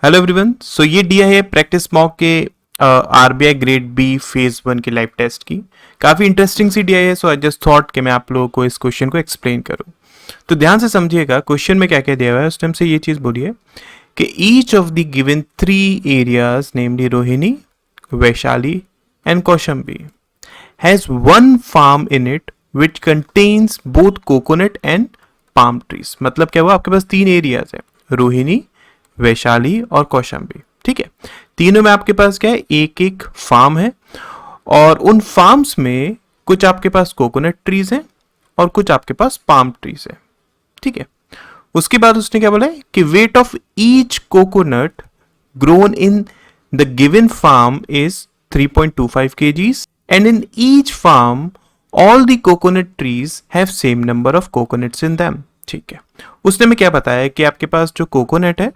Hello everyone. सो ये दिया है प्रैक्टिस मॉक के आरबीआई ग्रेड बी फेज 1 के लाइव टेस्ट की। काफ़ी इंटरेस्टिंग सी दिया है, सो आई जस्ट थॉट कि मैं आप लोगों को इस क्वेश्चन को एक्सप्लेन करूं। तो ध्यान से समझिएगा क्वेश्चन में क्या क्या दिया हुआ है। उस टाइम से ये चीज़ बोली है कि each of the given 3 areas namely Rohini, Vaishali and Kaushambi has one farm in it which contains both coconut and palm trees. मतलब क्या हुआ, आपके पास 3 एरियाज है, रोहिणी, वैशाली और कौशाम्बी। ठीक है, तीनों में आपके पास क्या है, एक एक फार्म है और उन फार्म्स में कुछ आपके पास कोकोनट ट्रीज हैं और कुछ आपके पास पाम ट्रीज है। ठीक है, उसके बाद उसने क्या बोला है कि weight of each coconut grown in the given farm is 3.25 kgs and in each farm all the coconut trees have same number of coconuts in them। ठीक है, उसने में क्या बताया कि आपके पास जो कोकोनट है,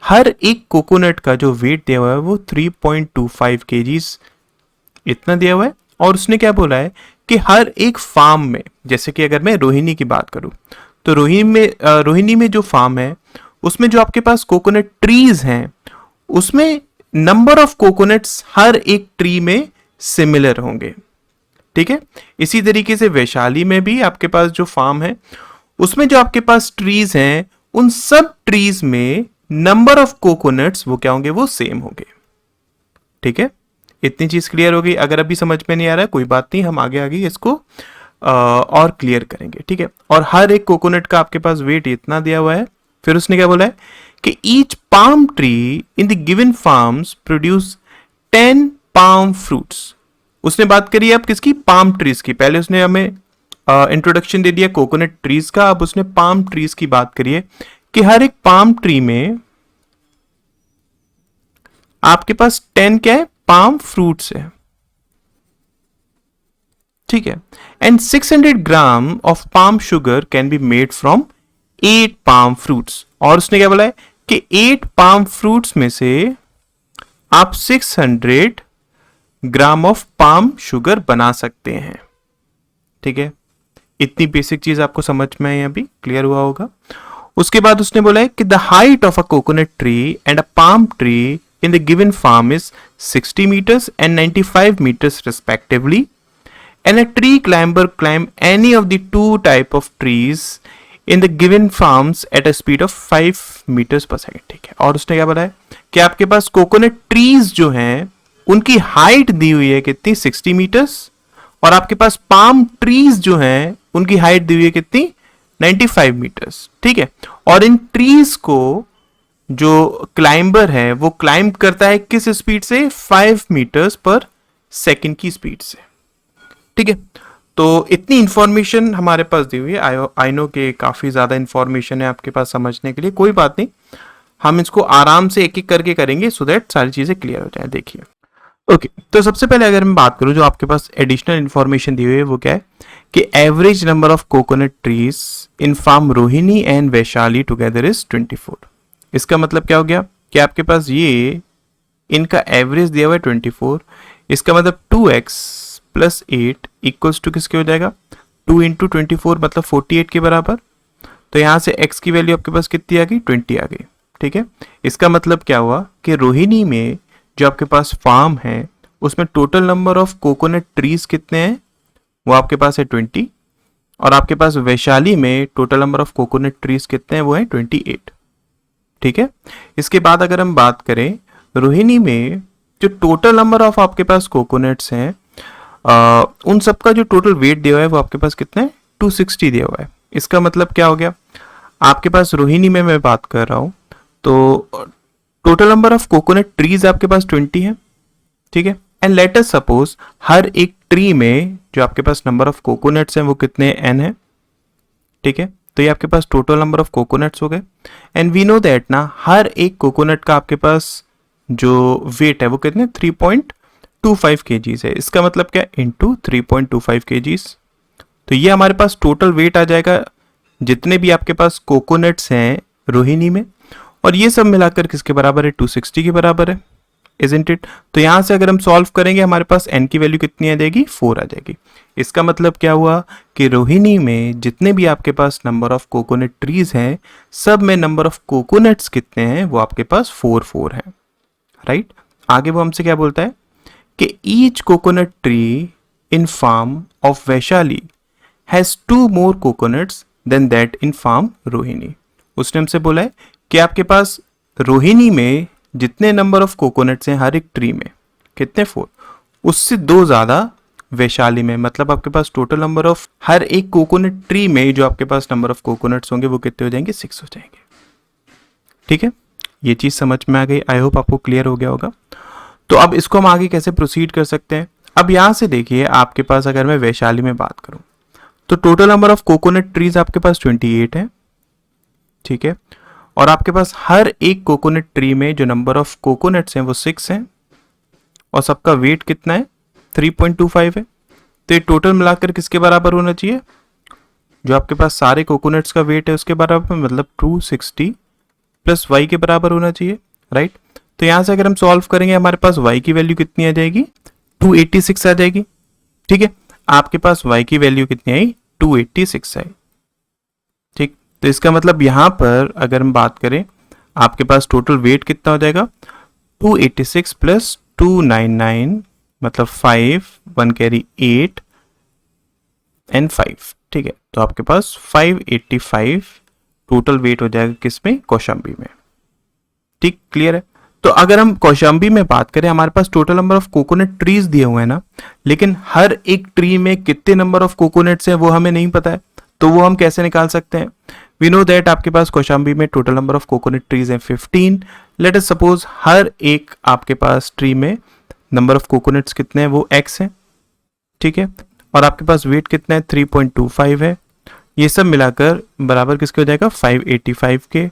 हर एक कोकोनट का जो वेट दिया हुआ है वो 3.25 kgs इतना दिया हुआ है। और उसने क्या बोला है कि हर एक फार्म में, जैसे कि अगर मैं रोहिणी की बात करूं तो रोहिणी में जो फार्म है उसमें जो आपके पास कोकोनट ट्रीज हैं उसमें नंबर ऑफ कोकोनट्स हर एक ट्री में सिमिलर होंगे। ठीक है, इसी तरीके से वैशाली में भी आपके पास जो फार्म है उसमें जो आपके पास ट्रीज हैं उन सब ट्रीज में नंबर ऑफ कोकोनट्स वो क्या होंगे, वो सेम होंगे। ठीक है, इतनी चीज क्लियर हो गई। अगर अभी समझ में नहीं आ रहा है कोई बात नहीं, हम आगे आगे इसको और क्लियर करेंगे। ठीक है, और हर एक कोकोनट का आपके पास वेट इतना दिया हुआ है। फिर उसने क्या बोला है कि each palm tree in the given farms produce 10 palm fruits. उसने बात करी अब किसकी, पाम ट्रीज की। पहले उसने हमें इंट्रोडक्शन दे दिया कोकोनट ट्रीज का, अब उसने पाम ट्रीज की बात करी है कि हर एक पाम ट्री में आपके पास 10 क्या है, पाम फ्रूट्स है। ठीक है, and 600 gram of palm sugar can be made from 8 palm fruits. और उसने क्या बोला है कि 8 पाम फ्रूट्स में से आप 600 ग्राम ऑफ पाम शुगर बना सकते हैं। ठीक है, इतनी बेसिक चीज आपको समझ में है, अभी क्लियर हुआ होगा। उसके बाद उसने बोला है कि the height of a coconut tree and a palm tree in the given farm is 60 meters and 95 meters respectively, and a tree climber climb any of the two type of trees in the given farms at a speed of 5 meters per second। ठीक है, और उसने क्या बोला है कि आपके पास coconut trees जो हैं उनकी हाइट दी हुई है कितनी, 60 मीटर्स, और आपके पास पाम ट्रीज जो हैं उनकी हाइट दी हुई है कितनी, 95 मीटर्स। ठीक है, और इन ट्रीज को जो क्लाइंबर है वो क्लाइंब करता है किस स्पीड से, 5 मीटर्स पर सेकंड की स्पीड से। ठीक है, तो इतनी इंफॉर्मेशन हमारे पास दी हुई है। आई नो के काफी ज्यादा इंफॉर्मेशन है आपके पास समझने के लिए, कोई बात नहीं, हम इसको आराम से एक एक करके करेंगे सो दैट सारी चीजें क्लियर हो जाए। देखिए, ओके, तो सबसे पहले अगर मैं बात करूं जो आपके पास एडिशनल इंफॉर्मेशन दी हुई है वो क्या है कि average number of coconut trees in farm Rohini and Vaishali together is 24। इसका मतलब क्या हो गया कि आपके पास ये इनका एवरेज दिया हुआ है 24। इसका मतलब 2x प्लस 8 इक्वल्स टू किसके हो जाएगा, 2 इंटू 24 मतलब 48 के बराबर। तो यहां से x की वैल्यू आपके पास कितनी आ गई, 20 आ गई। ठीक है, इसका मतलब क्या हुआ कि रोहिणी में जो आपके पास फार्म है उसमें total number of coconut trees कितने हैं, वो आपके पास है 20, और आपके पास वैशाली में total number of coconut trees कितने हैं, वो है 28। ठीक है, इसके बाद अगर हम बात करें रोहिणी में जो टोटल नंबर ऑफ आपके पास कोकोनट्स हैं उन सब का जो टोटल वेट दिया हुआ है वो आपके पास कितना है, 260 दिया हुआ है। इसका मतलब क्या हो गया, आपके पास रोहिणी में मैं बात कर रहा हूं तो total number of coconut trees आपके पास 20 है। ठीक है, एंड लेट अस सपोज हर एक ट्री में जो आपके पास नंबर ऑफ कोकोनट्स हैं वो कितने n है। ठीक है, तो ये आपके पास टोटल नंबर ऑफ कोकोनट्स हो गए। एंड वी नो दैट ना हर एक कोकोनट का आपके पास जो वेट है वो कितने, 3.25 kgs है। इसका मतलब क्या, इंटू 3.25 kgs। तो ये हमारे पास टोटल वेट आ जाएगा जितने भी आपके पास कोकोनट्स हैं रोहिणी में, और ये सब मिलाकर किसके बराबर है, 260 के बराबर है। Isn't it? तो यहां से अगर हम सॉल्व करेंगे हमारे पास n की वैल्यू कितनी आ जाएगी, 4 आ जाएगी। इसका मतलब क्या हुआ कि रोहिणी में जितने भी आपके पास नंबर ऑफ कोकोनट ट्रीज हैं, सब में नंबर ऑफ कोकोनट्स कितने हैं, वो आपके पास 4 है, राइट। आगे वो हमसे क्या बोलता है कि each coconut tree in farm of Vaishali has 2 more coconuts than that in farm Rohini. उसने हमसे बोला है कि आपके पास रोहिणी में जितने नंबर ऑफ कोकोनट्स हैं हर एक ट्री में, कितने, 4, उससे 2 ज्यादा वैशाली में। मतलब आपके पास टोटल नंबर ऑफ हर एक कोकोनट ट्री में जो आपके पास नंबर ऑफ कोकोनट्स होंगे वो कितने हो जाएंगे, 6 हो जाएंगे। ठीक है, ये चीज समझ में आ गई, आई होप आपको क्लियर हो गया होगा। तो अब इसको हम आगे कैसे प्रोसीड कर सकते हैं। अब यहां से देखिए आपके पास अगर मैं वैशाली में बात करूं तो total number of coconut trees आपके पास 28 है, ठीक है। और आपके पास हर एक कोकोनट ट्री में जो नंबर ऑफ कोकोनट्स हैं वो 6 हैं और सबका वेट कितना है, 3.25 है। तो ये टोटल मिलाकर किसके बराबर होना चाहिए, जो आपके पास सारे कोकोनट्स का वेट है उसके बराबर, मतलब 260 प्लस y के बराबर होना चाहिए, राइट। तो यहां से अगर हम सॉल्व करेंगे हमारे पास y की वैल्यू कितनी आ जाएगी, 286 आ जाएगी, ठीक है। आपके पास y की वैल्यू कितनी आई, 286 आई, ठीक। तो इसका मतलब यहां पर अगर हम बात करें आपके पास टोटल वेट कितना हो जाएगा, 286 प्लस 299 मतलब 5, 1 कैरी 8 एंड 5, ठीक है। तो आपके पास 585 टोटल वेट हो जाएगा किसमें, कौशाम्बी में, ठीक, क्लियर है। तो अगर हम कौशाम्बी में बात करें हमारे पास total number of coconut trees दिए हुए हैं ना, लेकिन हर एक ट्री में कितने नंबर ऑफ कोकोनट्स हैं वो हमें नहीं पता है। तो वो हम कैसे निकाल सकते हैं, वी नो दैट आपके पास कौशाम्बी में total number of coconut trees हैं 15। लेट अस सपोज हर एक आपके पास ट्री में नंबर ऑफ कोकोनट्स कितने हैं, वो x है, ठीक है। और आपके पास वेट कितना है, 3.25 है। ये सब मिलाकर बराबर किसके हो जाएगा, 585 के।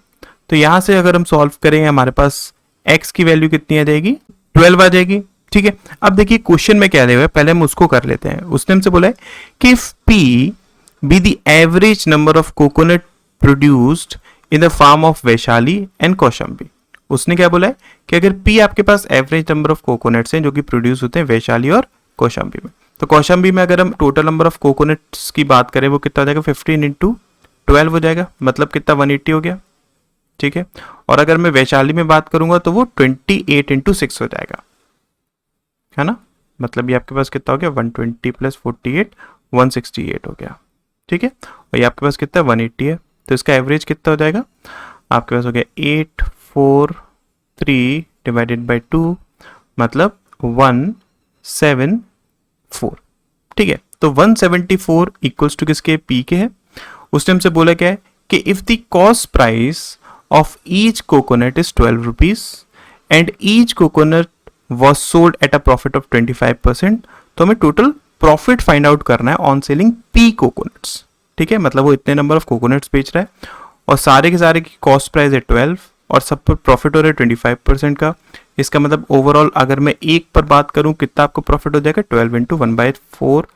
तो यहां से अगर हम सॉल्व करेंगे हमारे पास x की वैल्यू कितनी आ जाएगी, 12 आ जाएगी, ठीक है। अब देखिए क्वेश्चन में क्या दिया हुआ है, पहले हम उसको कर लेते हैं। उसने हमसे बोला है कि if p be the average number of coconut produced in the farm of Vaishali and Kaushambi. उसने क्या बोला है कि अगर p आपके पास एवरेज नंबर ऑफ कोकोनट्स हैं जो कि प्रोड्यूस होते हैं वैशाली और कौशाम्बी में, तो कौशाम्बी में अगर हम टोटल नंबर ऑफ कोकोनट्स की बात करें वो कितना हो जाएगा, 15 इंटू 12 हो जाएगा, मतलब कितना 180 हो गया, ठीक है। और अगर मैं वैशाली में बात करूंगा तो वो 28 इंटू 6 हो जाएगा, है ना। मतलब ये आपके पास कितना हो गया, 120 प्लस 48 168 हो गया, ठीक है। और ये आपके पास कितना 180 है, तो इसका एवरेज कितना हो जाएगा, आपके पास हो गया 843 डिवाइडेड बाई 2 मतलब 174, ठीक है। तो 174 इक्वल्स टू किसके, पी के है। उसने हमसे बोला क्या है कि if the cost price of each coconut is 12 rupees and each coconut was sold at a profit of 25%, तो हमें टोटल प्रॉफिट फाइंड आउट करना है ऑन सेलिंग पी कोकोनट्स, ठीक है। मतलब वो इतने नंबर ऑफ कोकोनट्स बेच रहा है और सारे के सारे की कॉस्ट प्राइस है 12 और सब पर प्रॉफिट हो रहा है 25% का। इसका मतलब ओवरऑल अगर मैं एक पर बात करूं कितना आपको प्रॉफिट हो जाएगा, 12 इंटू 1/4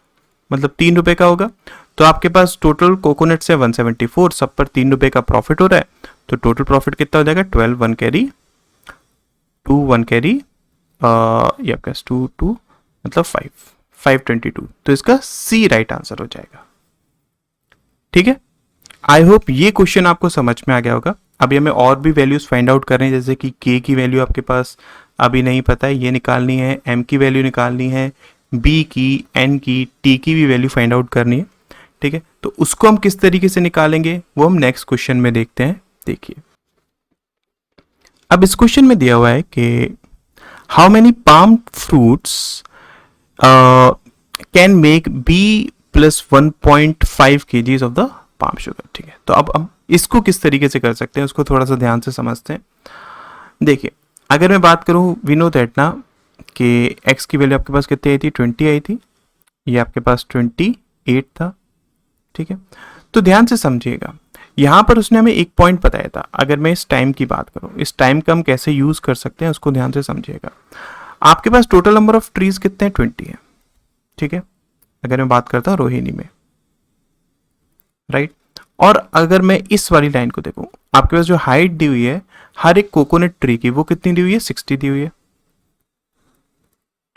मतलब 3 रुपए का होगा। तो आपके पास टोटल कोकोनट से 174, सब पर 3 रुपए का प्रॉफिट हो रहा है, तो टोटल प्रॉफिट कितना हो जाएगा, 12 1 कैरी 2 1 कैरी ये आपका 2 2 मतलब 522। तो इसका सी राइट आंसर हो जाएगा, ठीक है। आई होप ये क्वेश्चन आपको समझ में आ गया होगा। अभी हमें और भी वैल्यूज फाइंड आउट करनी है, जैसे कि के की वैल्यू आपके पास अभी नहीं पता है, ये निकालनी है, एम की वैल्यू निकालनी है, बी की, एन की, टी की भी वैल्यू फाइंड आउट करनी है, ठीक है। तो उसको हम किस तरीके से निकालेंगे वो हम नेक्स्ट क्वेश्चन में देखते हैं। देखिए अब इस क्वेश्चन में दिया हुआ है कि how many palm fruits can make be plus 1.5 kgs of the palm sugar, ठीक है। तो अब हम इसको किस तरीके से कर सकते हैं उसको थोड़ा सा ध्यान से समझते हैं। देखिए अगर मैं बात करूं, वी नो दैट ना कि x की वैल्यू आपके पास कितनी आई थी, 20 आई थी, ये आपके पास 28 था, ठीक है। तो ध्यान से समझिएगा, यहां पर उसने हमें एक पॉइंट बताया था। अगर मैं इस टाइम की बात करूं, इस टाइम का हम कैसे यूज कर सकते हैं उसको ध्यान से समझिएगा। आपके पास टोटल नंबर ऑफ ट्रीज कितने हैं, 20 है, ठीक है। अगर मैं बात करता हूं रोहिणी में, राइट। और अगर मैं इस वाली लाइन को देखूं, आपके पास जो हाइट दी हुई है हर एक कोकोनट ट्री की वो कितनी दी हुई है, 60 दी हुई है,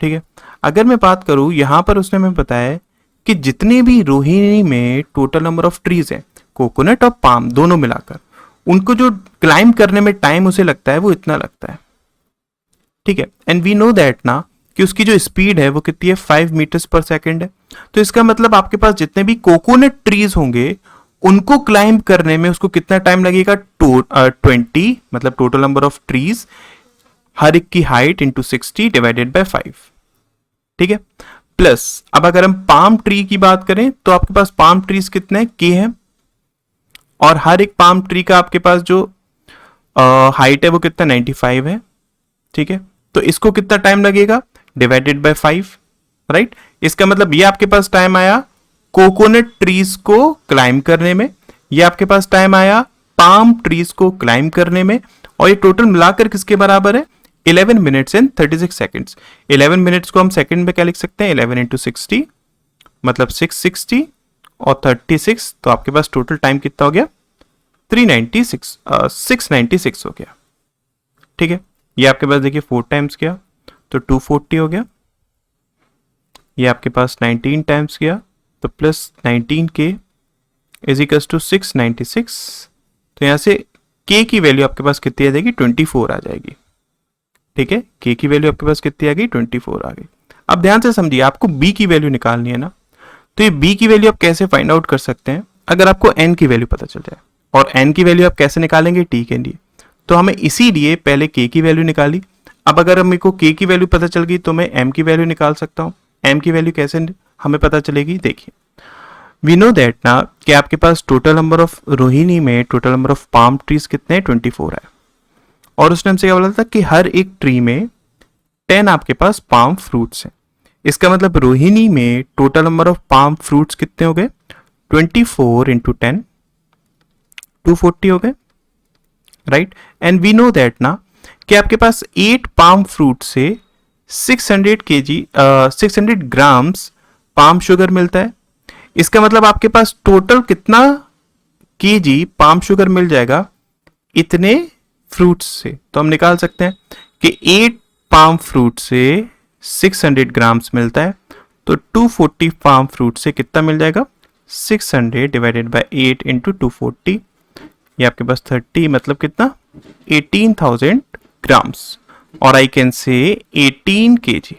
ठीक है। अगर मैं बात करूं, यहां पर उसने हमें बताया कि जितने भी रोहिणी में टोटल नंबर ऑफ ट्रीज हैं, कोकोनट और पाम दोनों मिलाकर, उनको जो क्लाइंब करने में टाइम उसे लगता है वो इतना लगता है। ठीक है। एंड वी नो दैट ना कि उसकी जो स्पीड है वो कितनी है, 5 मीटर्स पर सेकेंड है। तो इसका मतलब आपके पास जितने भी कोकोनट ट्रीज होंगे उनको क्लाइंब करने में उसको कितना टाइम लगेगा, 20, मतलब टोटल नंबर ऑफ ट्रीज, हर एक की हाइट इंटू 60 डिवाइडेड बाय 5। ठीक है। प्लस अब अगर हम पाम ट्री की बात करें तो आपके पास पाम ट्रीज कितने के हैं, और हर एक पाम ट्री का आपके पास जो हाइट है वो कितना, 95 है। ठीक है। तो इसको कितना टाइम लगेगा, डिवाइडेड बाय 5, राइट। इसका मतलब ये आपके पास टाइम आया कोकोनट ट्रीज को क्लाइंब करने में, ये आपके पास टाइम आया पाम ट्रीज को क्लाइंब करने में, और ये टोटल मिलाकर किसके बराबर है, 11 मिनट्स एंड 36 सेकेंड्स। 11 मिनट्स को हम सेकंड में क्या लिख सकते हैं, 11 इंटू 60 मतलब 660, और 36, तो आपके पास टोटल टाइम कितना हो गया, 696 हो गया। ठीक है। ये आपके पास देखिए 4 टाइम्स गया तो 240 हो गया, ये आपके पास 19 टाइम्स गया तो प्लस 19 के इज इक्वल्स टू 696। तो यहां से के की वैल्यू आपके पास कितनी आ जाएगी, 24 आ जाएगी। ठीक है। के की वैल्यू आपके पास कितनी आ गई, 24 आ गई। अब ध्यान से समझिए, आपको बी की वैल्यू निकालनी है ना, तो ये बी की वैल्यू आप कैसे फाइंड आउट कर सकते हैं, अगर आपको एन की वैल्यू पता चल जाए। और एन की वैल्यू आप कैसे निकालेंगे, टी के लिए। तो हमें इसीलिए पहले के की वैल्यू निकाली। अब अगर मेरे को के की वैल्यू पता चल गई तो मैं एम की वैल्यू निकाल सकता हूं। एम की वैल्यू कैसे हमें पता चलेगी, देखिए वी नो दैट ना कि आपके पास टोटल नंबर ऑफ रोहिणी में total number of palm trees कितने हैं, 24 है। और उसने हमसे क्या बोला था कि हर एक ट्री में 10 आपके पास पाम फ्रूट्स हैं। इसका मतलब रोहिणी में total number of palm fruits कितने हो गए, 24 इंटू 10, 240 हो गए, right. And we know that ना कि आपके पास 8 पाम फ्रूट से 600 ग्राम्स पाम शुगर मिलता है। इसका मतलब आपके पास टोटल कितना केजी पाम शुगर मिल जाएगा इतने फ्रूट्स से। तो हम निकाल सकते हैं कि 8 पाम फ्रूट से 600 ग्राम्स मिलता है, तो 240 पाम फ्रूट से कितना मिल जाएगा, 600 डिवाइडेड बाय 8 इंटू 240, ये आपके पास 30, मतलब कितना, 18,000 ग्राम्स, और आई कैन से 18 केजी।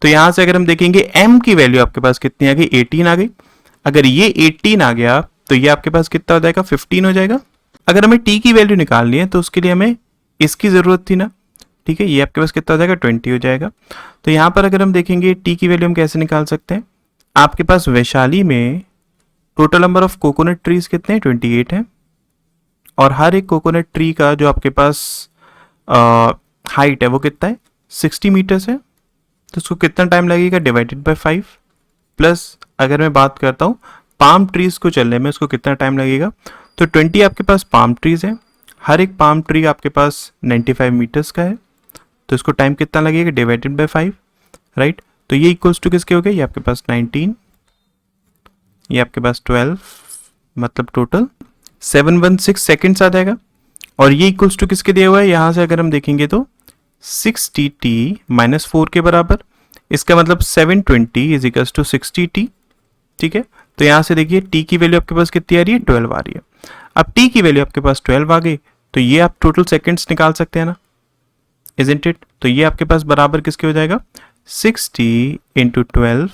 तो यहां से अगर हम देखेंगे एम की वैल्यू आपके पास कितनी आ गई, 18 आ गई। अगर ये 18 आ गया तो ये आपके पास कितना हो जाएगा, 15 हो जाएगा। अगर हमें टी की वैल्यू निकालनी है तो उसके लिए हमें इसकी जरूरत थी ना। ठीक है। ये आपके पास कितना हो जाएगा, 20 हो जाएगा। तो यहां पर अगर हम देखेंगे टी की वैल्यू हम कैसे निकाल सकते हैं, आपके पास वैशाली में total number of coconut trees कितने हैं, 28 है। और हर एक कोकोनट ट्री का जो आपके पास हाइट है वो कितना है, 60 मीटर्स है। तो उसको कितना टाइम लगेगा, डिवाइडेड बाय 5। प्लस अगर मैं बात करता हूँ पाम ट्रीज को चलने में उसको कितना टाइम लगेगा, तो 20 आपके पास पाम ट्रीज है, हर एक पाम ट्री आपके पास 95 मीटर्स का है। तो इसको टाइम कितना लगेगा, डिवाइडेड बाय 5, राइट। तो ये इक्वल्स टू किसके हो गए, ये आपके पास 19, ये आपके पास 12, मतलब टोटल 716 सेकेंड्स आ जाएगा। और ये इक्वल्स टू किसके दिया हुआ है, यहां से अगर हम देखेंगे तो 60t माइनस 4 के बराबर। इसका मतलब 720 इज इक्वल्स टू 60t। ठीक है। तो यहां से देखिए t की वैल्यू आपके पास कितनी आ रही है, 12 आ रही है। अब t की वैल्यू आपके पास 12 आ गई तो ये आप टोटल सेकंड्स निकाल सकते हैं ना, इजंट इट। तो ये आपके पास बराबर किसके हो जाएगा, 60 इंटू 12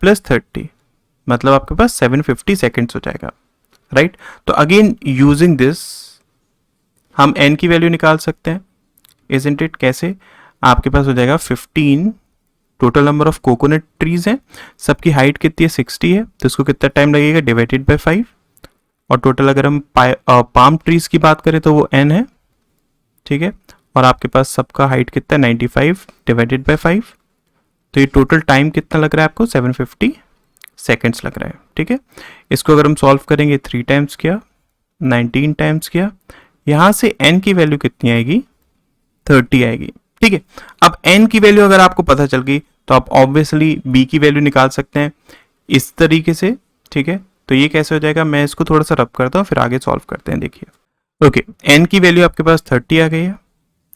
प्लस 30, मतलब आपके पास 750 सेकेंड्स हो जाएगा, राइट। तो अगेन यूजिंग दिस हम n की वैल्यू निकाल सकते हैं, इजंट इट। कैसे, आपके पास हो जाएगा 15, total number of coconut trees हैं, सबकी हाइट कितनी है, 60 है, तो इसको कितना टाइम लगेगा, डिवाइडेड बाय 5। और टोटल अगर हम पाम ट्रीज की बात करें तो वो n है। ठीक है। और आपके पास सबका हाइट कितना है, 95 डिवाइडेड बाय 5। तो ये टोटल टाइम कितना लग रहा है आपको, 750 सेकेंड्स लग रहा है। ठीक है। इसको अगर हम सॉल्व करेंगे 3 टाइम्स किया, 19 टाइम्स किया, यहां से n की वैल्यू कितनी आएगी, 30 आएगी। ठीक है। अब n की वैल्यू अगर आपको पता चल गई तो आप ऑब्वियसली b की वैल्यू निकाल सकते हैं इस तरीके से। ठीक है। तो ये कैसे हो जाएगा, मैं इसको थोड़ा सा रब करता हूँ फिर आगे सॉल्व करते हैं। देखिए ओके, n की वैल्यू आपके पास 30 आ गई है,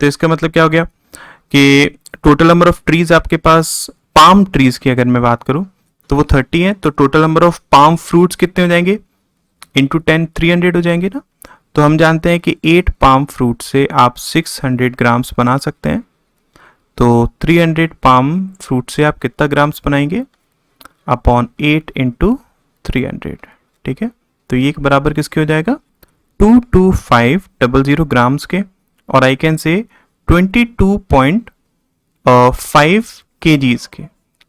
तो इसका मतलब क्या हो गया कि टोटल नंबर ऑफ ट्रीज आपके पास पाम ट्रीज की अगर मैं बात करूं तो वो 30 है, तो total number of palm fruits कितने हो जाएंगे, इंटू 10 300 हो जाएंगे ना। तो हम जानते हैं कि 8 पाम फ्रूट से आप 600 ग्राम्स बना सकते हैं। तो 300 पाम फ्रूट से आप कितना ग्राम्स बनाएंगे, अपॉन 8 इंटू 300, ठीक है। तो ये बराबर किसके हो जाएगा, 22500 ग्राम्स के, और आई कैन से 22.5 केजीज के।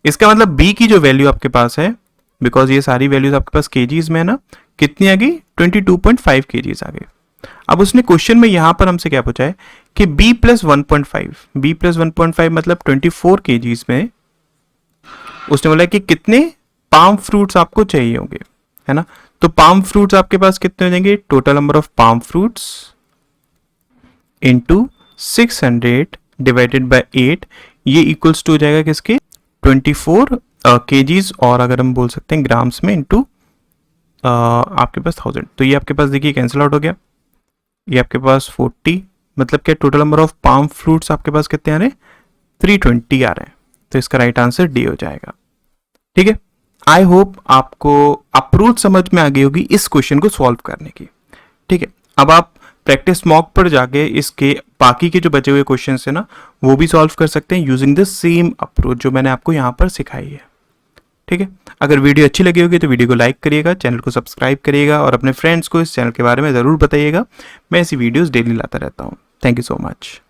इसका मतलब बी की जो वैल्यू आपके पास है, बिकॉज ये सारी वैल्यूज आपके पास केजीज में है ना, कितनी आ गई, 22.5 केजीज आ गए। अब उसने क्वेश्चन में यहां पर हमसे क्या पूछा है कि b प्लस 1.5 मतलब 24 केजीज में उसने बोला कि कितने पाम फ्रूट्स आपको चाहिए होंगे, है ना। तो पाम फ्रूट्स आपके पास कितने हो जाएंगे, total number of palm fruits into 600 divided by 8, ये इक्वल्स टू हो जाएगा किसके, 24 केजीज, और अगर हम बोल सकते हैं ग्राम्स में इंटू आपके पास 1000। तो ये आपके पास देखिए कैंसिल आउट हो गया, ये आपके पास 40, मतलब क्या total number of palm fruits आपके पास कितने आ रहे हैं, 320 आ रहे हैं। तो इसका राइट आंसर डी हो जाएगा, ठीक है। आई होप आपको अप्रोच समझ में आ गई होगी इस क्वेश्चन को सॉल्व करने की, ठीक है। अब आप प्रैक्टिस मॉक पर जाके इसके बाकी के जो बचे हुए क्वेश्चन है ना, वो भी सॉल्व कर सकते हैं यूजिंग द सेम अप्रोच जो मैंने आपको यहाँ पर सिखाई है, ठीक है। अगर वीडियो अच्छी लगी होगी तो वीडियो को लाइक करिएगा, चैनल को सब्सक्राइब करिएगा, और अपने फ्रेंड्स को इस चैनल के बारे में ज़रूर बताइएगा। मैं ऐसी वीडियोस डेली लाता रहता हूँ। Thank you so much.